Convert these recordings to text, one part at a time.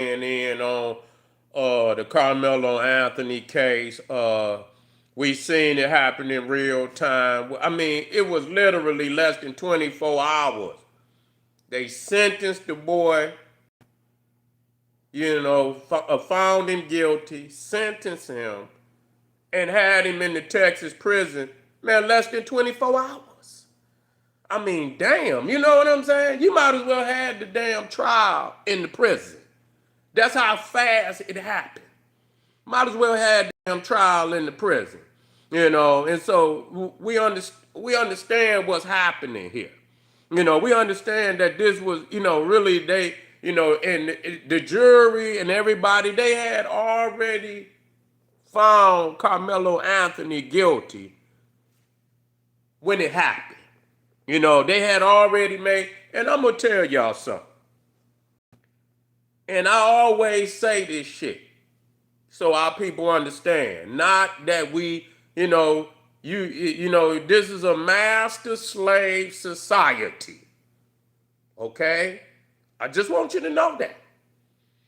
weighing in on the Carmelo Anthony case. We seen it happen in real time. I mean, it was literally less than 24 hours. They sentenced the boy, found him guilty, sentenced him, and had him in the Texas prison, man, less than 24 hours. I mean, damn, you know what I'm saying? You might as well have the damn trial in the prison. That's how fast it happened. Might as well have the damn trial in the prison. And so we understand what's happening here. We understand that this was, really they, and the jury and everybody, they had already found Carmelo Anthony guilty when it happened. They had already made, and I'm gonna tell y'all something. And I always say this shit so our people understand. Not that we, this is a master slave society. Okay? I just want you to know that.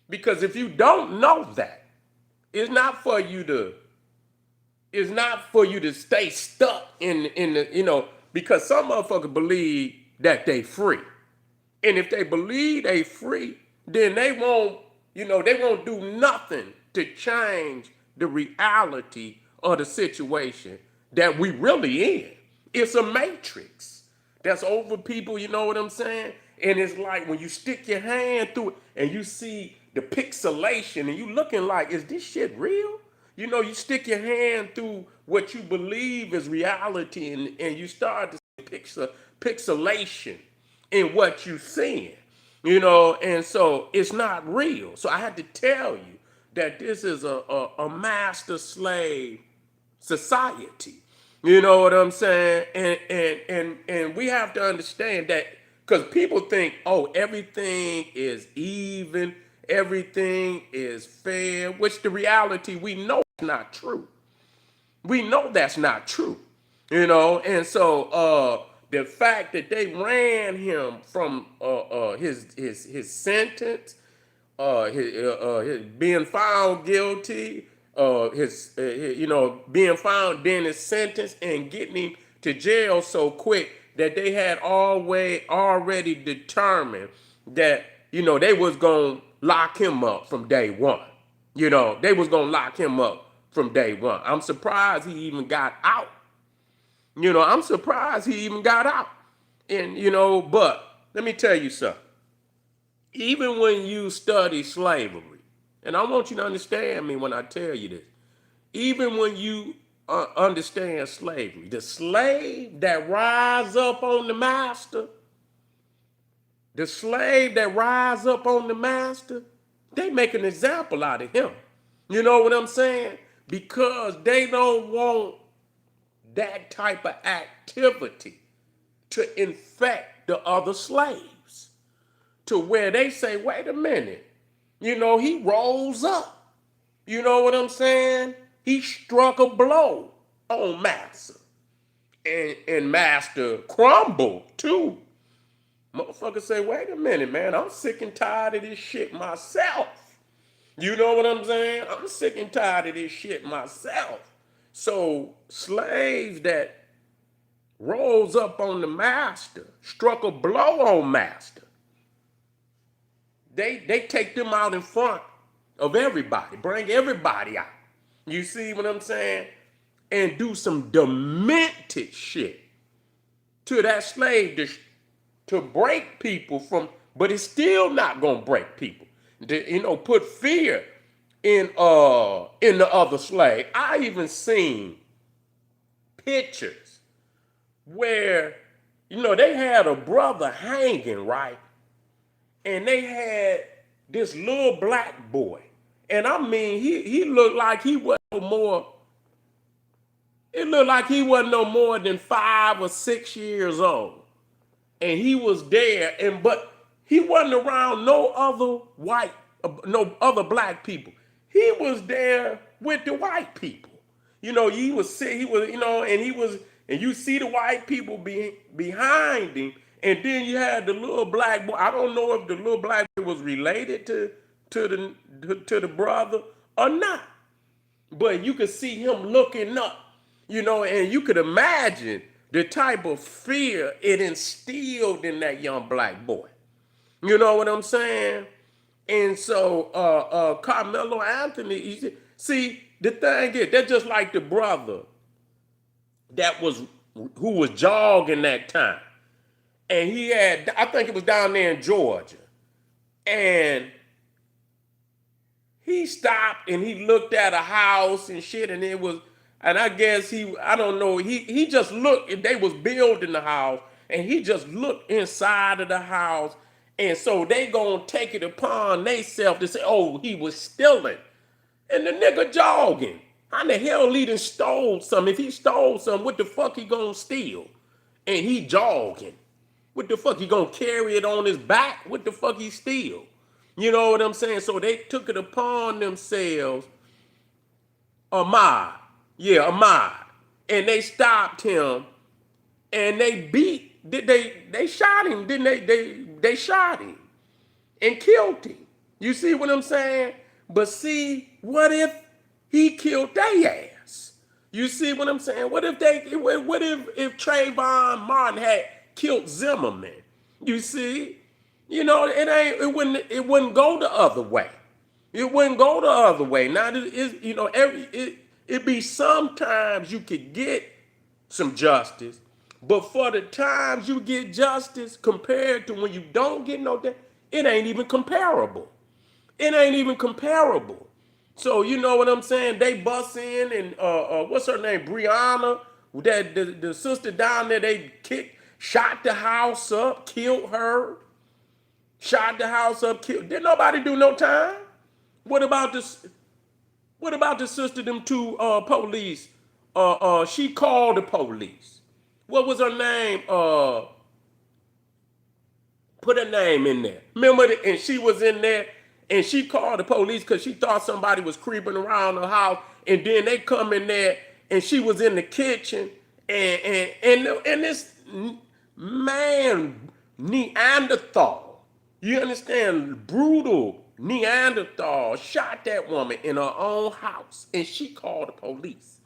Because if you don't know that, it's not for you to stay stuck in the, because some motherfuckers believe that they free. And if they believe they free, then they won't do nothing to change the reality of the situation that we really in. It's a matrix that's over people, you know what I'm saying? And it's like when you stick your hand through it and you see the pixelation and you looking like, is this shit real? You stick your hand through what you believe is reality and you start to see pixelation in what you seeing, and so it's not real. So I had to tell you that this is a master slave society. You know what I'm saying? And we have to understand that because people think, oh, everything is even, everything is fair, which the reality we know is not true. We know that's not true, and so the fact that they ran him from his sentence, his being found guilty, being found, then his sentence, and getting him to jail so quick that they had already determined that they was gonna lock him up from day one. They was gonna lock him up from day one. I'm surprised he even got out. I'm surprised he even got out. And but let me tell you something. Even when you study slavery, and I want you to understand me when I tell you this, even when you understand slavery, the slave that rise up on the master, the slave that rise up on the master, they make an example out of him. You know what I'm saying? Because they don't want that type of activity to infect the other slaves to where they say, wait a minute, he rose up. You know what I'm saying? He struck a blow on Master. And Master crumbled too. Motherfuckers say, wait a minute, man, I'm sick and tired of this shit myself. You know what I'm saying? I'm sick and tired of this shit myself. So slaves that rose up on the master, struck a blow on master, they take them out in front of everybody, bring everybody out. You see what I'm saying? And do some demented shit to that slave to break people from, but it's still not gonna break people. Put fear in the other slave. I even seen pictures where they had a brother hanging, right? And they had this little black boy. And I mean, he looked like he wasn't no more. It looked like he wasn't no more than 5 or 6 years old. And he was there, but he wasn't around no other no other black people. He was there with the white people. He was, and you see the white people behind him, and then you had the little black boy. I don't know if the little black boy was related to the brother or not. But you could see him looking up, and you could imagine the type of fear it instilled in that young black boy. You know what I'm saying? And so Carmelo Anthony, see, the thing is, they're just like the brother who was jogging that time. And he had, I think it was down there in Georgia. And he stopped and he looked at a house and shit, and I guess I don't know, he just looked, and they was building the house, and he just looked inside of the house, and so they gonna take it upon theyself to say, oh, he was stealing, and the nigga jogging. How the hell he done stole something? If he stole something, what the fuck he gonna steal? And he jogging. What the fuck? He gonna carry it on his back? What the fuck he steal? You know what I'm saying? So they took it upon themselves. Ahmad. Yeah, Ahmad. And they stopped him and they shot him, didn't they? They shot him and killed him. You see what I'm saying? But see, what if he killed their ass? You see what I'm saying? What if if Trayvon Martin had killed Zimmerman? You see? It wouldn't go the other way. It wouldn't go the other way. Now it be sometimes you could get some justice, but for the times you get justice compared to when you don't get no death, it ain't even comparable. It ain't even comparable. So you know what I'm saying? They bust in and what's her name? Brianna, that the sister down there, they shot the house up, killed her. Shot the house up, killed. Didn't nobody do no time? What about this? What about the sister? Them two police. She called the police. What was her name? Put her name in there. Remember, and she was in there, and she called the police because she thought somebody was creeping around the house. And then they come in there, and she was in the kitchen, and this man Neanderthal. You understand? Brutal Neanderthal shot that woman in her own house, and she called the police.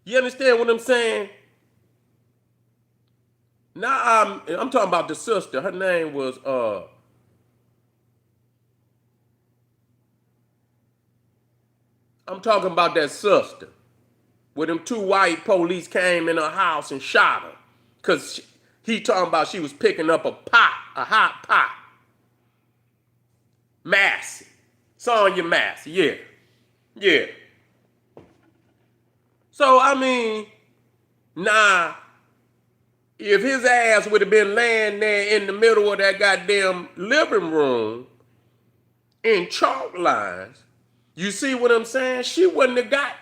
You understand what I'm saying? Now I'm talking about the sister. Her name was I'm talking about that sister where them two white police came in her house and shot her because he talking about she was picking up a hot pot. Massey. Sonya Massey, yeah. Yeah. So, I mean, nah, if his ass would have been laying there in the middle of that goddamn living room in chalk lines, you see what I'm saying? She wouldn't have got,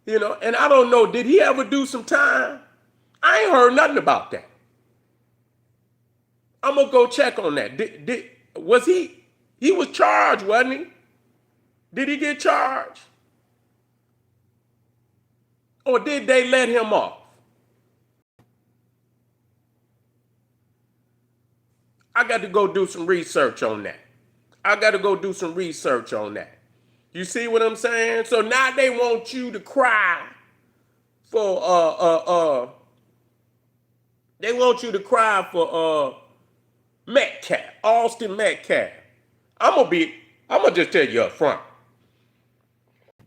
and I don't know, did he ever do some time? I ain't heard nothing about that. I'm gonna go check on that. Was he was charged, wasn't he? Did he get charged? Or did they let him off? I got to go do some research on that. You see what I'm saying? So now they want you to cry for they want you to cry for Metcalf, Austin Metcalf. I'm gonna just tell you up front.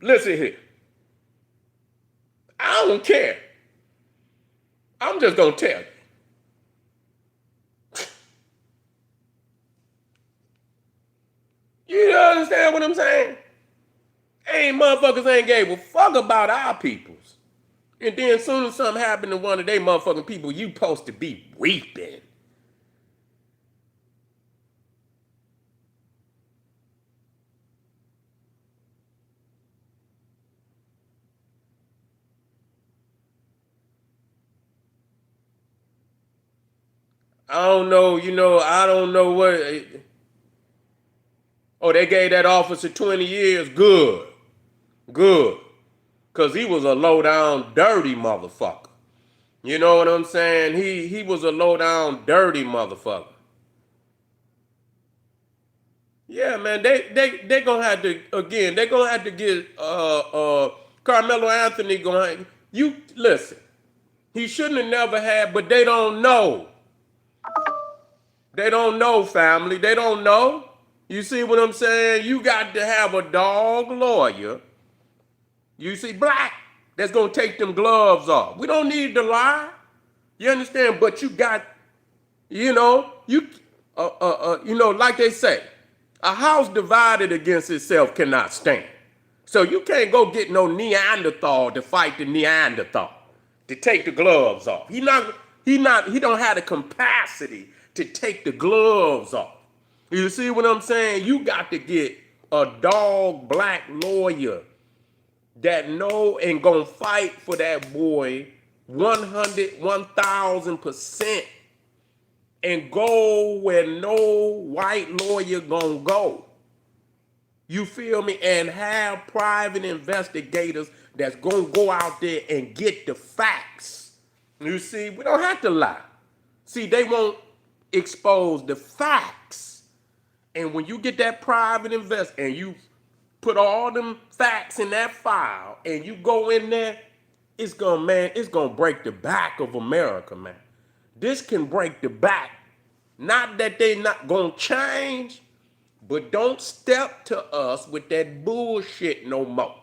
Listen here. I don't care. I'm just gonna tell you. You understand what I'm saying? Motherfuckers ain't gave a fuck about our peoples. And then as soon as something happened to one of they motherfucking people, you supposed to be weeping. I don't know, I don't know what. Oh, they gave that officer 20 years? Good. Good. Because he was a low down, dirty motherfucker. You know what I'm saying? He was a low down, dirty motherfucker. Yeah, man. They gonna have to again. They gonna have to get Carmelo Anthony going. You listen. He shouldn't have never had, but they don't know. They don't know, family. They don't know. You see what I'm saying? You got to have a dog lawyer. You see, black, that's gonna take them gloves off. We don't need to lie. You understand? But you got, like they say, a house divided against itself cannot stand. So you can't go get no Neanderthal to fight the Neanderthal to take the gloves off. He don't have the capacity to take the gloves off. You see what I'm saying? You got to get a dog black lawyer that know and gonna fight for that boy 100, 1000% and go where no white lawyer gonna go. You feel me? And have private investigators that's gonna go out there and get the facts. You see, we don't have to lie. See, they won't expose the facts. And when you get that private invest and you put all them facts in that file and you go in there, it's gonna break the back of America, man. This can break the back. Not that they not gonna change, but don't step to us with that bullshit no more.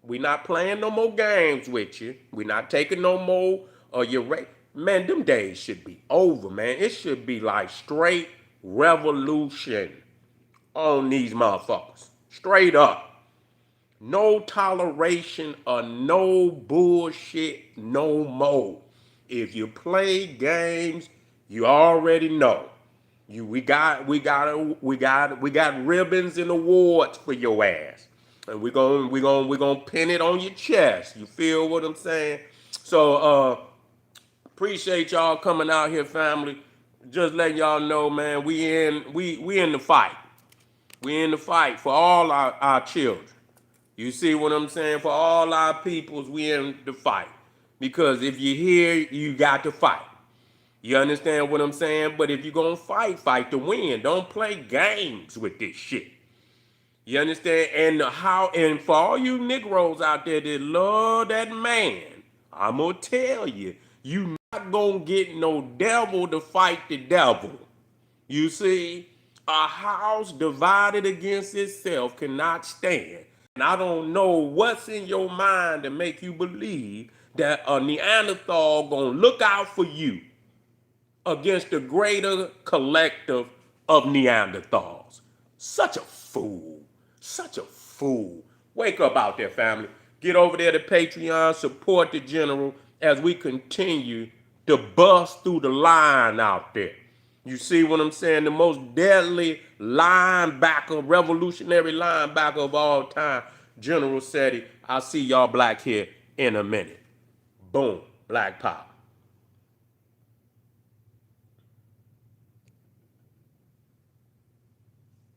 We not playing no more games with you. We not taking no more of your rate. Man, them days should be over, man. It should be like straight revolution on these motherfuckers. Straight up. No toleration of no bullshit no more. If you play games, you already know. We got ribbons and awards for your ass. And we're gonna pin it on your chest. You feel what I'm saying? So appreciate y'all coming out here, family. Just letting y'all know, man, we in the fight. We in the fight for all our children. You see what I'm saying? For all our peoples, we in the fight. Because if you're here, you got to fight. You understand what I'm saying? But if you're going to fight, fight to win. Don't play games with this shit. You understand? And for all you Negroes out there that love that man, I'm going to tell you, you not going to get no devil to fight the devil. You see, a house divided against itself cannot stand. And I don't know what's in your mind to make you believe that a Neanderthal gonna look out for you against the greater collective of Neanderthals. Such a fool. Such a fool. Wake up out there, family. Get over there to Patreon, support the general as we continue to bust through the line out there. You see what I'm saying? The most deadly linebacker, revolutionary linebacker of all time, General Seti. I'll see y'all black here in a minute. Boom. Black power.